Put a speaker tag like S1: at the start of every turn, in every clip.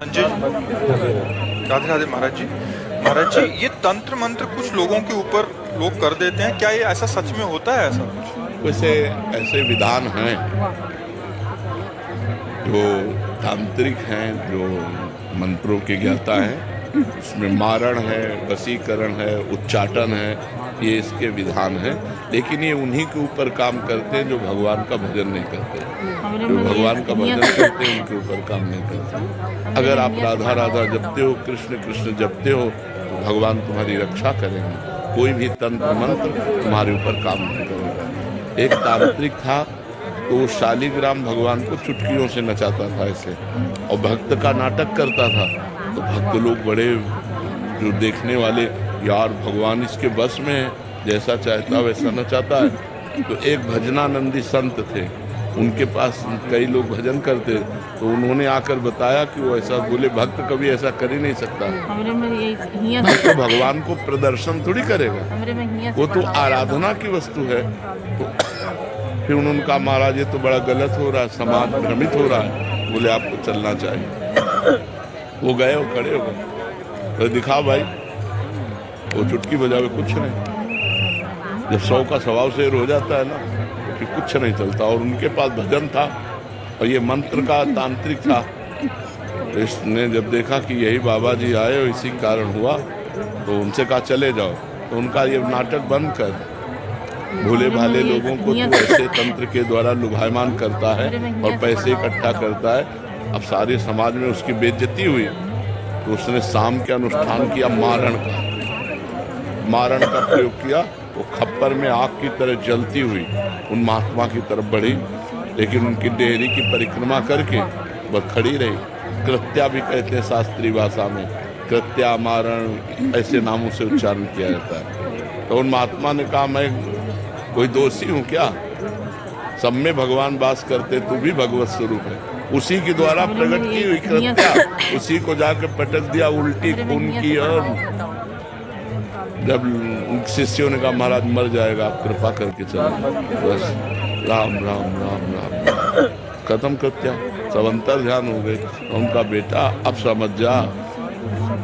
S1: जी राधे राधे महाराज जी। महाराज जी, ये तंत्र मंत्र कुछ लोगों के ऊपर लोग कर देते हैं, क्या ये ऐसा सच में होता है? ऐसा कुछ
S2: वैसे ऐसे विधान हैं जो तांत्रिक हैं, जो मंत्रों के ज्ञाता हैं। उसमें मारण है, वशीकरण है, उच्चाटन है, ये इसके विधान हैं। लेकिन ये उन्हीं के ऊपर काम करते हैं जो भगवान का भजन नहीं करते। जो भगवान का भजन करते हैं उनके ऊपर काम नहीं करते। अगर आप राधा राधा जपते हो, कृष्ण कृष्ण जपते हो, तो भगवान तुम्हारी रक्षा करेंगे। कोई भी तंत्र मंत्र तुम्हारे ऊपर काम नहीं करेगा। एक तांत्रिक था तो वो शालिग्राम भगवान को चुटकियों से नचाता था ऐसे, और भक्त का नाटक करता था। तो भक्त लोग बड़े, जो देखने वाले, यार भगवान इसके बस में है, जैसा चाहता वैसा नचाता है। तो एक भजनानंदी संत थे, उनके पास कई लोग भजन करते, तो उन्होंने आकर बताया कि वो ऐसा बोले, भक्त कभी ऐसा कर ही नहीं सकता। तो भगवान को प्रदर्शन थोड़ी करेगा, वो तो आराधना की वस्तु है। तो फिर उन्होंने कहा, महाराज ये तो बड़ा गलत हो रहा है, समाज भ्रमित हो रहा है। बोले आपको चलना चाहिए। वो गए, वो खड़े हो गए, तो दिखा भाई, वो चुटकी बजावे कुछ नहीं। जब 100 का स्वभाव शेर हो जाता है ना, तो फिर कुछ नहीं चलता। और उनके पास भजन था और ये मंत्र का तांत्रिक था। इसने जब देखा कि यही बाबा जी आए और इसी कारण हुआ, तो उनसे कहा चले जाओ। तो उनका ये नाटक बंद कर, भोले भाले लोगों को तो ऐसे तंत्र के द्वारा लुभायमान करता है और पैसे इकट्ठा करता है। अब सारे समाज में उसकी बेइज्जती हुई, तो उसने शाम के अनुष्ठान किया मारण का प्रयोग किया। वो खप्पर में आग की तरह जलती हुई उन महात्मा की तरफ बढ़ी, लेकिन उनकी डेहरी की परिक्रमा करके वह खड़ी रही। कृत्या भी कहते हैं शास्त्रीय भाषा में, कृत्या, मारण, ऐसे नामों से उच्चारण किया जाता है। तो उन महात्मा ने कहा, मैं कोई दोषी हूँ क्या? सब में भगवान वास करते, तू भी भगवत स्वरूप है। उसी के द्वारा प्रकट की हुई कृत्या, उसी को जाकर पटक दिया उल्टी खून की। और जब शिष्यों ने कहा, महाराज मर जाएगा, आप कृपा करके चलो। बस राम राम राम राम, खत्म कृत्या। सब अंतर ध्यान हो गए। उनका बेटा अब समझ जा,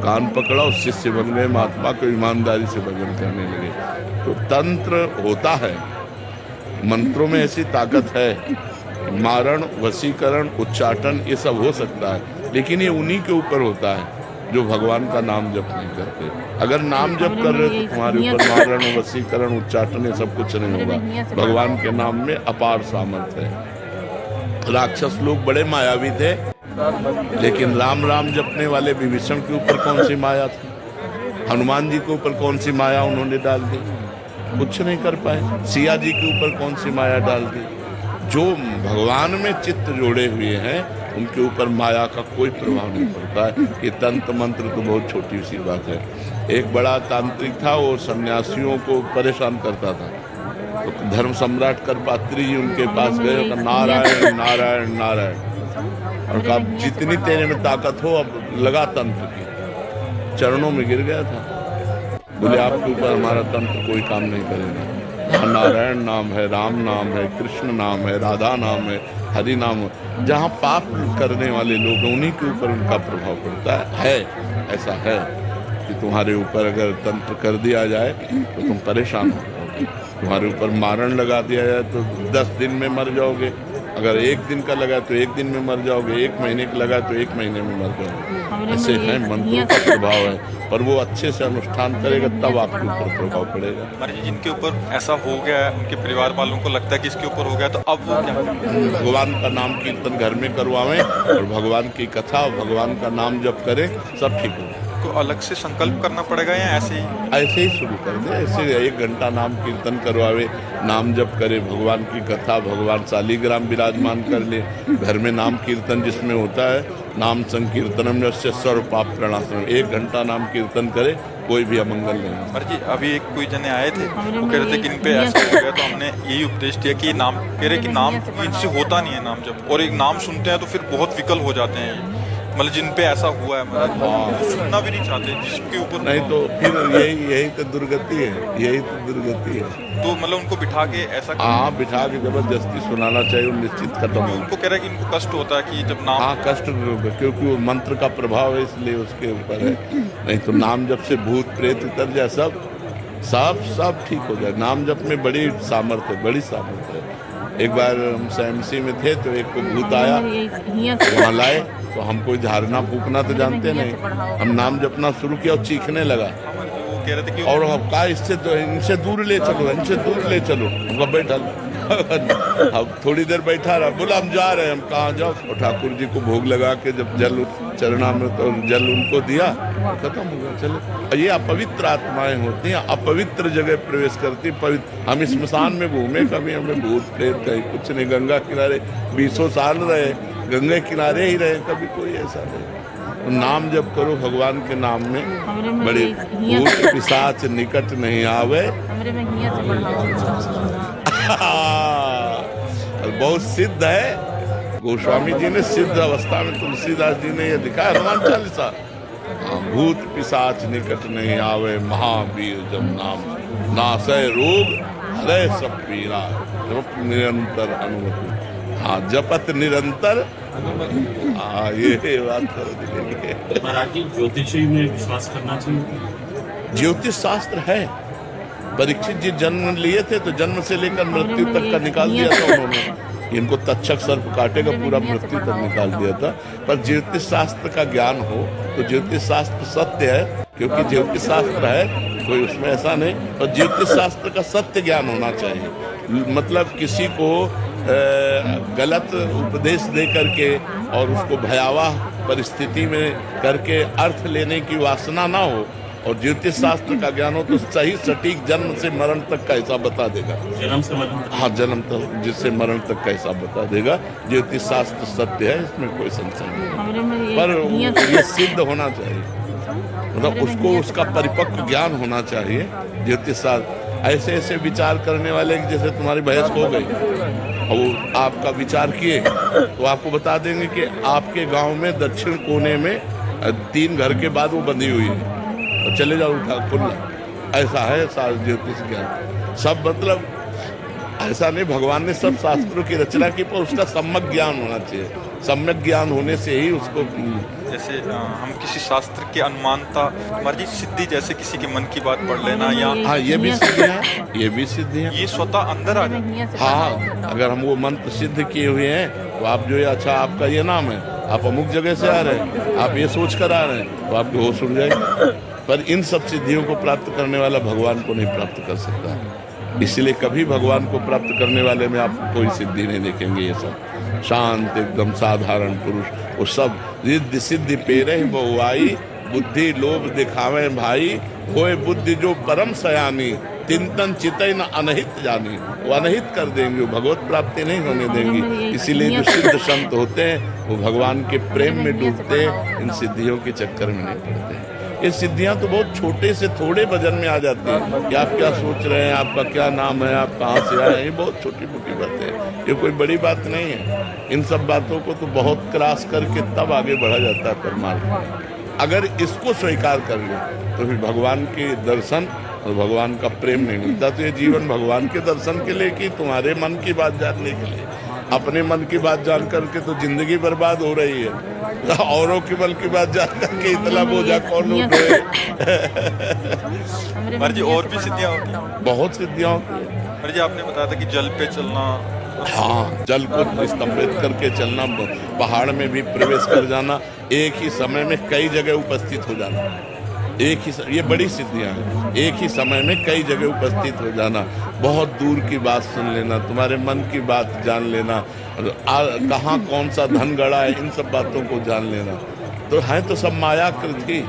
S2: कान पकड़ा, उस शिष्य बन गए, महात्मा को ईमानदारी से भजन करने लगे। तो तंत्र होता है, मंत्रों में ऐसी ताकत है। मारण, वशीकरण, उच्चाटन, ये सब हो सकता है, लेकिन ये उन्हीं के ऊपर होता है जो भगवान का नाम जप नहीं करते। अगर नाम जप कर रहे तो तुम्हारे ऊपर मारण, वशीकरण, उच्चाटन ये सब कुछ नहीं होगा। भगवान के नाम में अपार सामर्थ्य है। राक्षस लोग बड़े मायावी थे, लेकिन राम राम जपने वाले विभीषण के ऊपर कौन सी माया थी? हनुमान जी के ऊपर कौन सी माया उन्होंने डाल दी? कुछ नहीं कर पाए। सिया जी के ऊपर कौन सी माया डाल दी? जो भगवान में चित्त जोड़े हुए हैं उनके ऊपर माया का कोई प्रभाव नहीं पड़ता है। ये तंत्र मंत्र तो बहुत छोटी सी बात है। एक बड़ा तांत्रिक था, वो सन्यासियों को परेशान करता था। तो धर्म सम्राट करपात्री जी उनके पास गए, नारायण नारायण नारायण, और कहा जितनी तेरे में ताकत हो अब लगा तंत्र की। चरणों में गिर गया था। बोले आपके ऊपर हमारा तंत्र कोई काम नहीं करेगा। नारायण नाम है, राम नाम है, कृष्ण नाम है, राधा नाम है, हरि नाम है। जहाँ पाप करने वाले लोग हैं उन्हीं के ऊपर उनका प्रभाव पड़ता है। ऐसा है कि तुम्हारे ऊपर अगर तंत्र कर दिया जाए तो तुम परेशान हो जाओगे। तुम्हारे ऊपर मारण लगा दिया जाए तो 10 दिन में मर जाओगे। अगर 1 दिन का लगा तो 1 दिन में मर जाओगे, 1 महीने का लगा तो 1 महीने में मर जाओगे। ऐसे है, मंत्रों का प्रभाव है। पर वो अच्छे से अनुष्ठान करेगा तब आपके ऊपर प्रभाव पड़ेगा।
S1: महाराज जी, जिनके ऊपर ऐसा हो गया है, उनके परिवार वालों को लगता है कि इसके ऊपर हो गया, तो अब वो क्या करें?
S2: भगवान का नाम कीर्तन घर में करवावें और भगवान की कथा, भगवान का नाम जप करें, सब ठीक हो।
S1: को अलग से संकल्प करना पड़ेगा या ऐसे ही
S2: शुरू कर दे। ऐसे 1 घंटा नाम कीर्तन करवावे, नाम जप करे, भगवान की कथा, भगवान शालिग्राम विराजमान कर ले। घर में नाम कीर्तन जिसमें होता है, नाम संकीर्तनम यस्य सर्व पाप प्रणाशनम, 1 घंटा नाम कीर्तन करे, कोई भी अमंगल नहीं।
S1: महाराज जी, अभी एक कोई जने आए थे, वो कह रहे थे कि इन पे ऐसा हो गया, तो हमने यही उपदेश दिया कि नाम, कह रहे कि नाम इनसे होता नहीं है नाम जब, और एक नाम सुनते हैं तो फिर बहुत विकल हो जाते हैं। मतलब जिन पे ऐसा हुआ है, मतलब
S2: हाँ।
S1: वो सुनना भी नहीं चाहते जिसके ऊपर।
S2: नहीं तो फिर यही तो दुर्गति है, यही तो दुर्गति है।
S1: तो मतलब उनको बिठा के ऐसा
S2: हाँ, बिठा के जबरदस्ती सुनाना चाहिए, निश्चित खत्म हो।
S1: उनको कह रहा है कि इनको कष्ट होता है कि जब नाम।
S2: हाँ, कष्ट क्योंकि वो मंत्र का प्रभाव है, इसलिए उसके ऊपर है। नहीं तो नाम जप से भूत प्रेत उतर जाए, सब सब सब ठीक हो जाए। नाम जप में बड़ी सामर्थ्य है, बड़ी सामर्थ्य है। एक बार हम SMC में थे तो एक को भूत आया, वहाँ लाए तो हम कोई झाड़ना फूकना तो जानते नहीं, हम नाम जपना शुरू किया और चीखने लगा।
S1: वो कह रहे थे कि
S2: और हम कहा इनसे दूर ले चलो, इनसे दूर ले चलो। हमको बैठा अब थोड़ी देर बैठा रहा, बोला हम जा रहे हैं। हम कहाँ जाओ? और ठाकुर जी को भोग लगा के जब जल चरणामृत और जल उनको दिया, खत्म हो गया। चले, ये अपवित्र आत्माएं होती हैं, अपवित्र जगह प्रवेश करती। पवित्र हम स्मशान में घूमे, कभी हमें भूत प्रेत कहीं कुछ नहीं। गंगा किनारे 20 साल रहे, गंगा किनारे ही रहे, कभी कोई ऐसा नहीं। तो नाम जब करो भगवान के नाम में, बड़े भूत पिशाच निकट नहीं आवे। बहुत सिद्ध है, गोस्वामी जी ने सिद्ध अवस्था में, तुलसीदास जी ने ये लिखा है, हनुमान चालीसा। भूत पिशाच निकट नहीं आवे, महावीर जब नाम नासय रोग हरे सब पीरा। जप निरंतर अनुमति, हाँ जपत निरंतर। हाँ, ये बात कर।
S3: मराठी ज्योतिषी में विश्वास करना चाहिए।
S2: ज्योतिष शास्त्र है। परीक्षित जी जन्म लिए थे तो जन्म से लेकर मृत्यु तक का निकाल दिया था उन्होंने। इनको तक्षक सर्प काटेगा, पूरा मृत्यु तक निकाल दिया था। पर ज्योतिष शास्त्र का ज्ञान हो तो ज्योतिष शास्त्र सत्य है, क्योंकि ज्योतिष शास्त्र है, कोई उसमें ऐसा नहीं। और ज्योतिष शास्त्र का सत्य ज्ञान होना चाहिए। मतलब किसी को गलत उपदेश दे करके और उसको भयावह परिस्थिति में करके अर्थ लेने की वासना ना हो। और ज्योतिष शास्त्र का ज्ञान हो तो सही सटीक जन्म से मरण तक का हिसाब बता देगा।
S3: जन्म से मरण तक?
S2: हाँ, जन्म तक जिससे मरण तक का हिसाब बता देगा। ज्योतिष शास्त्र सत्य है, इसमें कोई संशय नहीं। पर ये सिद्ध होना चाहिए, मतलब उसको उसका परिपक्व ज्ञान होना चाहिए। ज्योतिष शास्त्र ऐसे ऐसे विचार करने वाले, जैसे तुम्हारी बहस हो गई और वो आपका विचार किए तो आपको बता देंगे कि आपके गांव में दक्षिण कोने में 3 घर के बाद वो बंधी हुई है, और चले जाओ उठा खुला। ऐसा है ज्योतिष ज्ञान। सब मतलब ऐसा नहीं, भगवान ने सब शास्त्रों की रचना की, पर उसका सम्यक ज्ञान होना चाहिए। सम्यक ज्ञान होने से ही उसको,
S1: जैसे हम किसी शास्त्र की अनुमानता, हमारी सिद्धि, जैसे किसी के मन की बात पढ़ लेना, या
S2: हाँ ये भी सिद्धि है, ये भी सिद्धि है।
S1: ये स्वतः अंदर आ जाए।
S2: हाँ, अगर हम वो मंत्र सिद्ध किए हुए हैं तो आप जो, अच्छा आपका ये नाम है, आप अमुक जगह से आ रहे हैं, आप ये सोच कर आ रहे हैं, तो आपकी होश उड़ जाएगी। पर इन सब सिद्धियों को प्राप्त करने वाला भगवान को नहीं प्राप्त कर सकता है। इसलिए कभी भगवान को प्राप्त करने वाले में आप कोई सिद्धि नहीं देखेंगे। ये सब शांत एकदम साधारण पुरुष, वो सब रिद्धि सिद्धि पेरे वो आई, बुद्धि लोभ दिखावे भाई, होए बुद्धि जो परम सयानी, तिंतन चितई न अनहित जानी। वो अनहित कर देंगे, वो भगवत प्राप्ति नहीं होने देंगे। इसीलिए जो सिद्ध संत होते हैं वो भगवान के प्रेम में डूबते, इन सिद्धियों के चक्कर में नहीं पड़ते। ये सिद्धियां तो बहुत छोटे से थोड़े वजन में आ जाती हैं कि आप क्या सोच रहे हैं, आपका क्या नाम है, आप कहाँ से आए हैं, ये बहुत छोटी मोटी बातें हैं, ये कोई बड़ी बात नहीं है। इन सब बातों को तो बहुत क्रॉस करके तब आगे बढ़ा जाता है परमात्मा। अगर इसको स्वीकार कर ले तो फिर भगवान के दर्शन और भगवान का प्रेम नहीं मिलता। तो ये जीवन भगवान के दर्शन के लिए कि तुम्हारे मन की बात जानने के लिए। अपने मन की बात जान करके तो जिंदगी बर्बाद हो रही है, औरों के मन की बात जान करके इतना बोझा कौन उठाए।
S1: जी और भी सिद्धियां होती हैं?
S2: बहुत सिद्धियां होती हैं।
S1: जी आपने बताया था कि जल पे चलना,
S2: हाँ, जल को स्तंभित करके चलना, पहाड़ में भी प्रवेश कर जाना, एक ही समय में कई जगह उपस्थित हो जाना, एक ही, ये बड़ी सिद्धियां हैं। एक ही समय में कई जगह उपस्थित हो जाना, बहुत दूर की बात सुन लेना, तुम्हारे मन की बात जान लेना, कहाँ कौन सा धन गड़ा है, इन सब बातों को जान लेना। तो है तो सब माया कृत ही,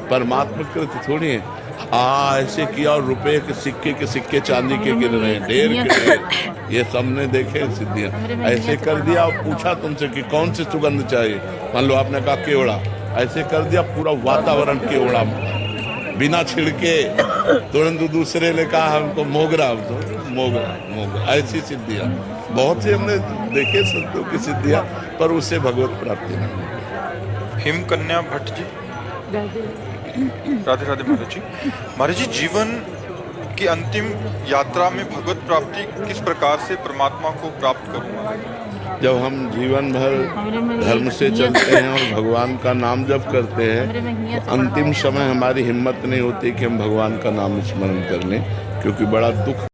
S2: परमात्मा कृत थोड़ी है। ऐसे किया और रुपए के सिक्के चांदी के गिर रहे हैं, ढेर के ढेर, ये सबने देखे सिद्धियां। ऐसे कर दिया और पूछा तुमसे कि कौन सी सुगंध चाहिए, मान लो आपने कहा केवड़ा, ऐसे कर दिया पूरा वातावरण केवड़ा, बिना छिड़के। तुरंत दूसरे ने कहा हमको मोगरा, तो मोगरा। ऐसी सिद्धियां बहुत सी हमने देखे संतों की सिद्धियां, पर उससे भगवत प्राप्ति नहीं।
S1: हेमकन्या भट्ट जी, राधे राधे महाराज जी। महाराज जी, जीवन की अंतिम यात्रा में भगवत प्राप्ति किस प्रकार से परमात्मा को प्राप्त करूंगा?
S2: जब हम जीवन भर धर्म से चलते हैं और भगवान का नाम जप करते हैं, तो अंतिम समय हमारी हिम्मत नहीं होती कि हम भगवान का नाम स्मरण कर लें, क्योंकि बड़ा दुख